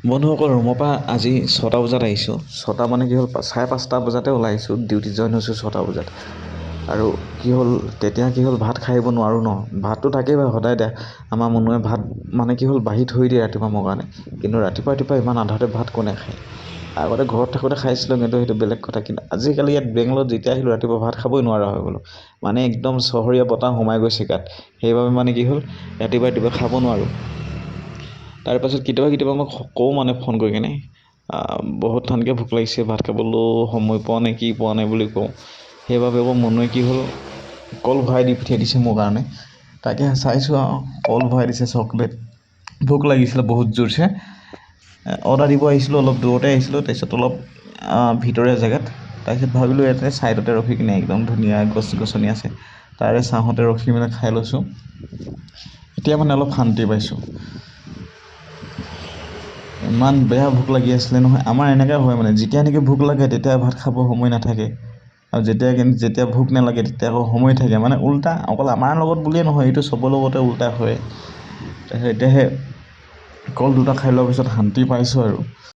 বন্ধুসকল ৰুমৰ পৰা আজি 6টা বজাত আহিছোঁ। 6টা মানে কি হ'ল 5:30 বজাতে ওলাই আহিছোঁ। ডিউটি জইন হৈছোঁ 6টা বজাত। আৰু কি হ'ল তেতিয়া কি হ'ল ভাত খাই আহিব নোৱাৰোঁ ন। ভাতটো থাকেই বাৰু সদায় দিয়া আমাৰ মনুৱে ভাত মানে কি হ'ল বাঢ়ি থৈ দিয়ে ৰাতিপুৱা মোৰ কাৰণে। কিন্তু ৰাতিপুৱা ইমান আধাতে ভাত কোনে খায়। আগতে ঘৰত থাকোঁতে খাইছিলোঁ কিন্তু সেইটো বেলেগ কথা। কিন্তু আজিকালি ইয়াত বেংগলত যেতিয়া আহিলোঁ ৰাতিপুৱা ভাত খাবই নোৱাৰা হৈ গ'লোঁ। মানে একদম চহৰীয়া বতাহ সোমাই গৈছে গাত। সেইবাবে মানে কি হ'ল ৰাতিপুৱা খাব নোৱাৰোঁ। তাৰপাছত কেতিয়াবা মই কওঁ মানে ফোন কৰি কিনে বহুত টানকৈ ভোক লাগিছে, ভাত খাবলৈও সময় পোৱা নাই কি পোৱা নাই বুলি কওঁ। সেইবাবে আকৌ মনুৱে কি হ'ল কল ভৰাই দি পঠিয়াই দিছে মোৰ কাৰণে। তাকে চাইছোঁ আৰু কল ভৰাই দিছে, চকলেট। ভোক লাগিছিলে বহুত জোৰছে। অৰ্ডাৰ দিব আহিছিলোঁ, অলপ দূৰতে আহিছিলোঁ, তাৰপিছত অলপ ভিতৰীয়া জেগাত। তাৰপিছত ভাবিলোঁ ইয়াতে ছাইডতে ৰখি কিনে একদম ধুনীয়া গছ-গছনি আছে, তাৰে ছাঁহতে ৰখি মেলি খাই লৈছোঁ। এতিয়া মানে অলপ শান্তি পাইছোঁ। ইমান বেয়া ভোক লাগি আছিলে নহয়। আমাৰ এনেকৈ হয় মানে যেতিয়া নেকি ভোক লাগে তেতিয়া ভাত খাব সময় নাথাকে, আৰু যেতিয়া ভোক নালাগে তেতিয়া আকৌ সময় থাকে। মানে উল্টা, অকল আমাৰ লগত বুলিয়ে নহয়, এইটো চবৰ লগতে উল্টা হয়। তাৰপিছত এতিয়াহে কল দুটা খাই লোৱাৰ পিছত শান্তি পাইছোঁ আৰু।